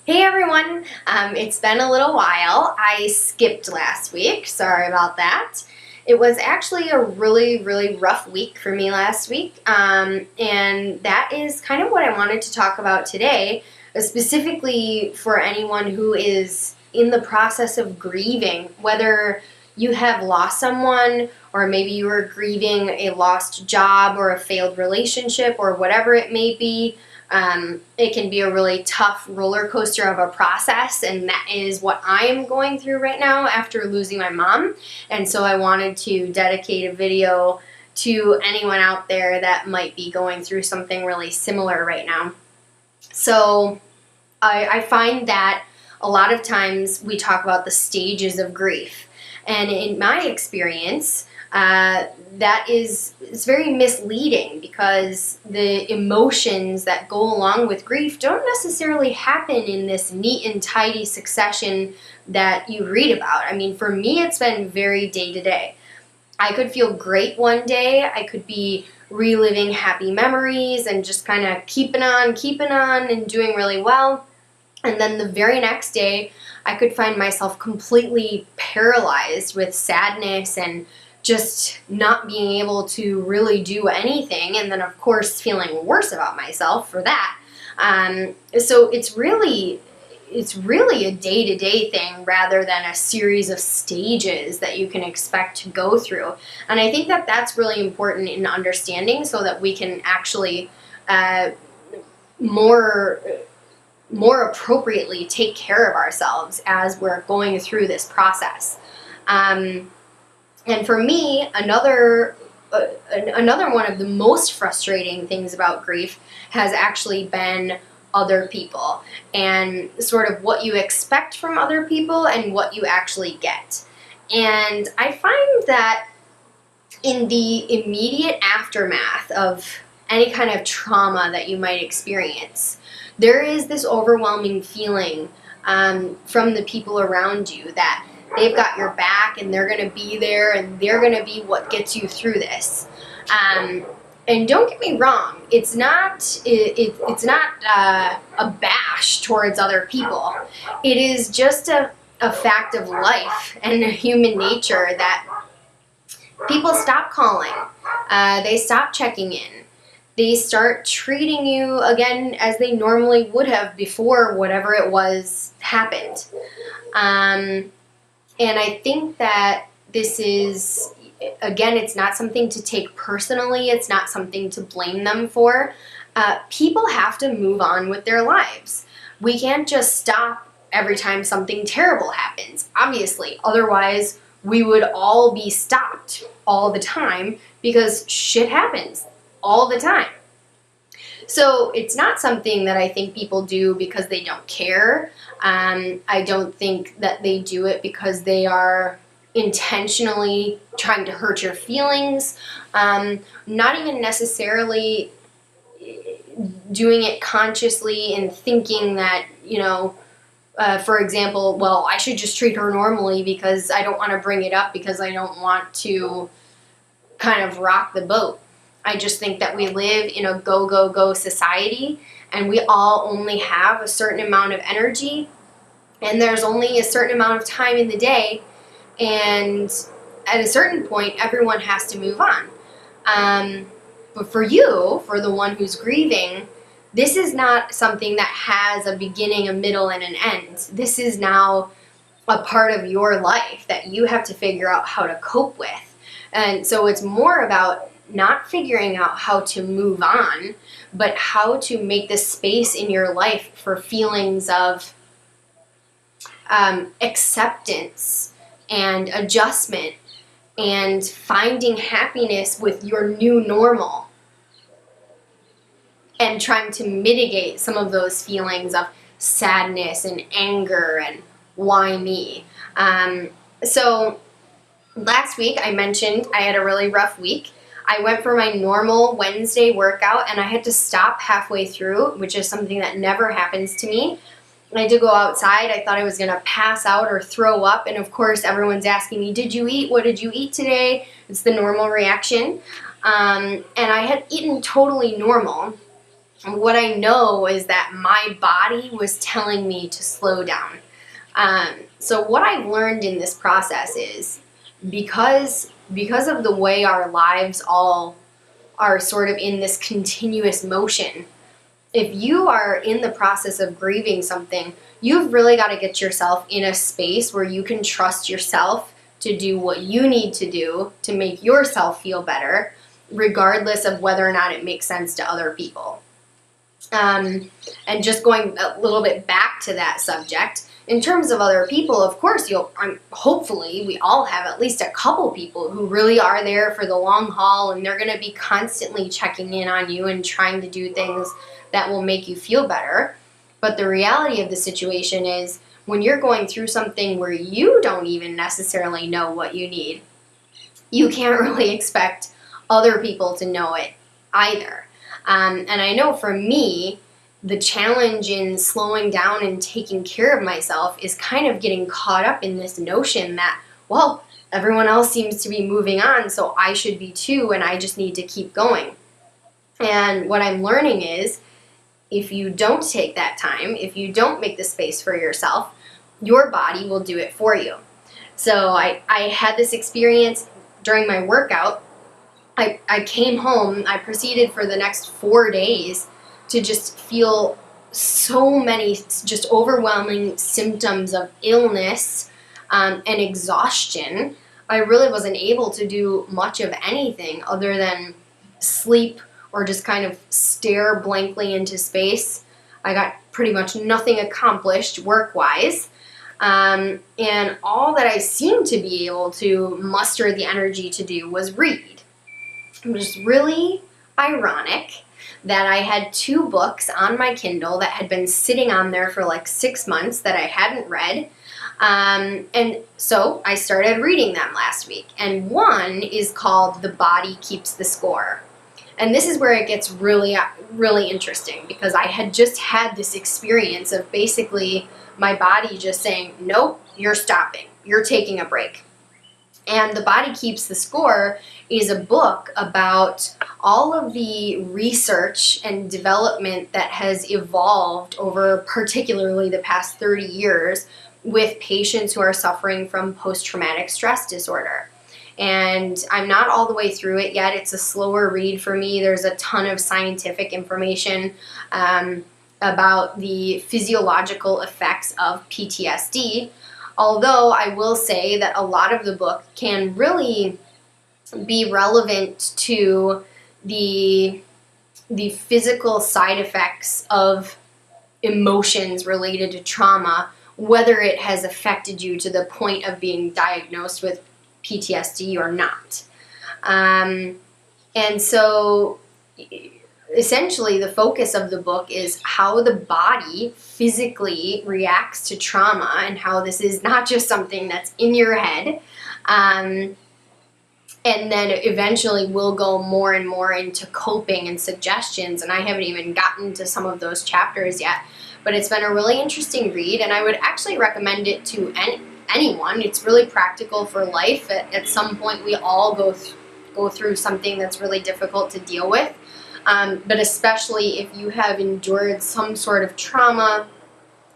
Hey everyone, it's been a little while. I skipped last week, sorry about that. It was actually a really rough week for me last week, and that is kind of what I wanted to talk about today, specifically for anyone who is in the process of grieving, whether you have lost someone or maybe you are grieving a lost job or a failed relationship or whatever it may be. It can be a really tough roller coaster of a process, and that is what I am going through right now after losing my mom. And so I wanted to dedicate a video to anyone out there that might be going through something really similar right now. So I find that a lot of times we talk about the stages of grief, and in my experience, it's very misleading because the emotions that go along with grief don't necessarily happen in this neat and tidy succession that you read about. I mean, for me, it's been very day to day. I could feel great one day. I could be reliving happy memories and just kind of keeping on and doing really well. And then the very next day, I could find myself completely paralyzed with sadness and just not being able to really do anything, and then of course feeling worse about myself for that. So it's really a day-to-day thing rather than a series of stages that you can expect to go through. And I think that that's really important in understanding so that we can actually more appropriately take care of ourselves as we're going through this process. And for me, another one of the most frustrating things about grief has actually been other people and sort of what you expect from other people and what you actually get. And I find that in the immediate aftermath of any kind of trauma that you might experience, there is this overwhelming feeling from the people around you that they've got your back and they're going to be there and they're going to be what gets you through this. And don't get me wrong, it's not a bash towards other people. It is just a fact of life and human nature that people stop calling. They stop checking in. They start treating you again as they normally would have before whatever it was happened. And I think that this is, again, it's not something to take personally. It's not something to blame them for. People have to move on with their lives. We can't just stop every time something terrible happens, obviously. Otherwise, we would all be stopped all the time because shit happens all the time. So it's not something that I think people do because they don't care. I don't think that they do it because they are intentionally trying to hurt your feelings. Not even necessarily doing it consciously and thinking that, for example, well, I should just treat her normally because I don't want to bring it up because I don't want to kind of rock the boat. I just think that we live in a go society, and we all only have a certain amount of energy, and there's only a certain amount of time in the day, and at a certain point, everyone has to move on. But for you, for the one who's grieving, this is not something that has a beginning, a middle, and an end. This is now a part of your life that you have to figure out how to cope with. And so it's more about not figuring out how to move on, but how to make the space in your life for feelings of acceptance and adjustment and finding happiness with your new normal and trying to mitigate some of those feelings of sadness and anger and why me. So last week I mentioned I had a really rough week. I went for my normal Wednesday workout and I had to stop halfway through, which is something that never happens to me. I had to go outside. I thought I was going to pass out or throw up, and of course everyone's asking me, did you eat? What did you eat today? It's the normal reaction. And I had eaten totally normal, what I know is that my body was telling me to slow down. So what I've learned in this process is because of the way our lives all are sort of in this continuous motion, if you are in the process of grieving something, you've really got to get yourself in a space where you can trust yourself to do what you need to do to make yourself feel better, regardless of whether or not it makes sense to other people. And just going a little bit back to that subject, in terms of other people, of course, hopefully we all have at least a couple people who really are there for the long haul, and they're going to be constantly checking in on you and trying to do things that will make you feel better. But the reality of the situation is when you're going through something where you don't even necessarily know what you need, you can't really expect other people to know it either. And I know for me, the challenge in slowing down and taking care of myself is kind of getting caught up in this notion that, well, everyone else seems to be moving on, so I should be too, and I just need to keep going. And what I'm learning is, if you don't take that time, if you don't make the space for yourself, your body will do it for you. So I had this experience during my workout. I came home, I proceeded for the next 4 days to just feel so many just overwhelming symptoms of illness and exhaustion. I really wasn't able to do much of anything other than sleep or just kind of stare blankly into space. I got pretty much nothing accomplished work-wise. And all that I seemed to be able to muster the energy to do was read. It was really ironic that I had 2 books on my Kindle that had been sitting on there for like 6 months that I hadn't read. And so I started reading them last week. And one is called The Body Keeps the Score. And this is where it gets really, really interesting, because I had just had this experience of basically my body just saying, nope, you're stopping. You're taking a break. And The Body Keeps the Score is a book about all of the research and development that has evolved over particularly the past 30 years with patients who are suffering from post-traumatic stress disorder. And I'm not all the way through it yet. It's a slower read for me. There's a ton of scientific information about the physiological effects of PTSD. Although I will say that a lot of the book can really be relevant to the physical side effects of emotions related to trauma, whether it has affected you to the point of being diagnosed with PTSD or not. And so essentially the focus of the book is how the body physically reacts to trauma and how this is not just something that's in your head. And then eventually we'll go more and more into coping and suggestions, and I haven't even gotten to some of those chapters yet. But it's been a really interesting read, and I would actually recommend it to anyone. It's really practical for life. At some point we all go through something that's really difficult to deal with. But especially if you have endured some sort of trauma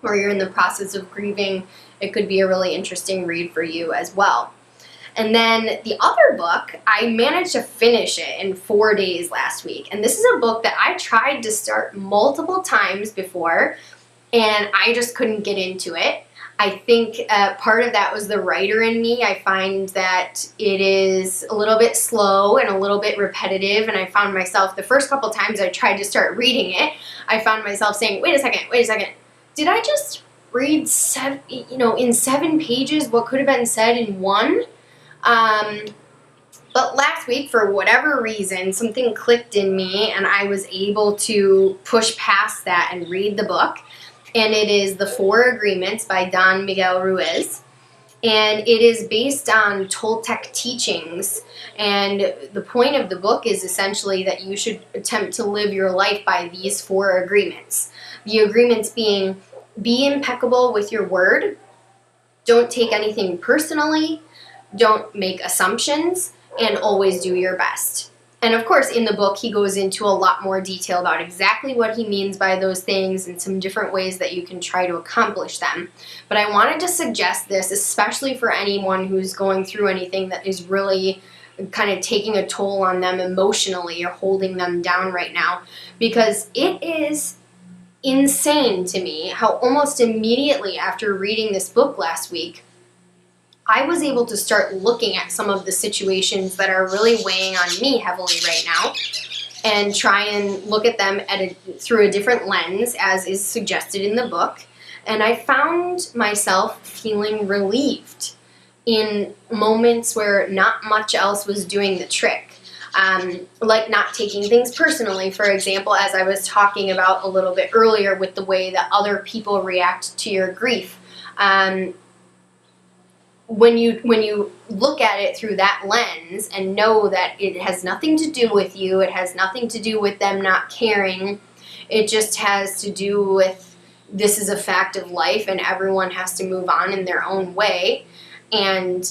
or you're in the process of grieving, it could be a really interesting read for you as well. And then the other book, I managed to finish it in 4 days last week. And this is a book that I tried to start multiple times before, and I just couldn't get into it. I think part of that was the writer in me. I find that it is a little bit slow and a little bit repetitive, and I found myself, the first couple times I tried to start reading it, I found myself saying, wait a second, did I just read in 7 pages what could have been said in 1? But last week, for whatever reason, something clicked in me, and I was able to push past that and read the book. And it is The 4 Agreements by Don Miguel Ruiz. And it is based on Toltec teachings. And the point of the book is essentially that you should attempt to live your life by these 4 agreements. The agreements being, be impeccable with your word, don't take anything personally, don't make assumptions, and always do your best. And of course, in the book, he goes into a lot more detail about exactly what he means by those things and some different ways that you can try to accomplish them. But I wanted to suggest this, especially for anyone who's going through anything that is really kind of taking a toll on them emotionally or holding them down right now, because it is insane to me how almost immediately after reading this book last week, I was able to start looking at some of the situations that are really weighing on me heavily right now and try and look at them through a different lens, as is suggested in the book. And I found myself feeling relieved in moments where not much else was doing the trick. Like not taking things personally, for example, as I was talking about a little bit earlier with the way that other people react to your grief. When you look at it through that lens and know that it has nothing to do with you, it has nothing to do with them not caring, it just has to do with this is a fact of life and everyone has to move on in their own way. And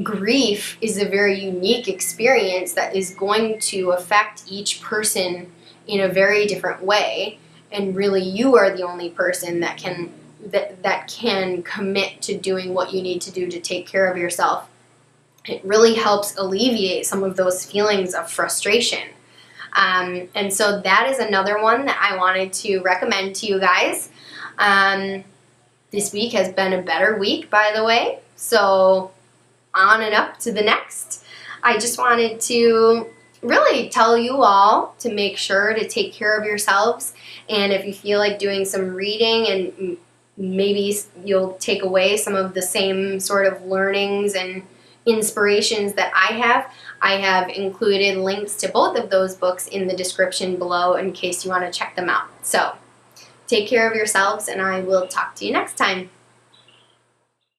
grief is a very unique experience that is going to affect each person in a very different way. And really, you are the only person that can commit to doing what you need to do to take care of yourself. It really helps alleviate some of those feelings of frustration. And so that is another one that I wanted to recommend to you guys. This week has been a better week, by the way. So on and up to the next. I just wanted to really tell you all to make sure to take care of yourselves. And if you feel like doing some reading and maybe you'll take away some of the same sort of learnings and inspirations that I have included links to both of those books in the description below in case you want to check them out. So take care of yourselves, and I will talk to you next time.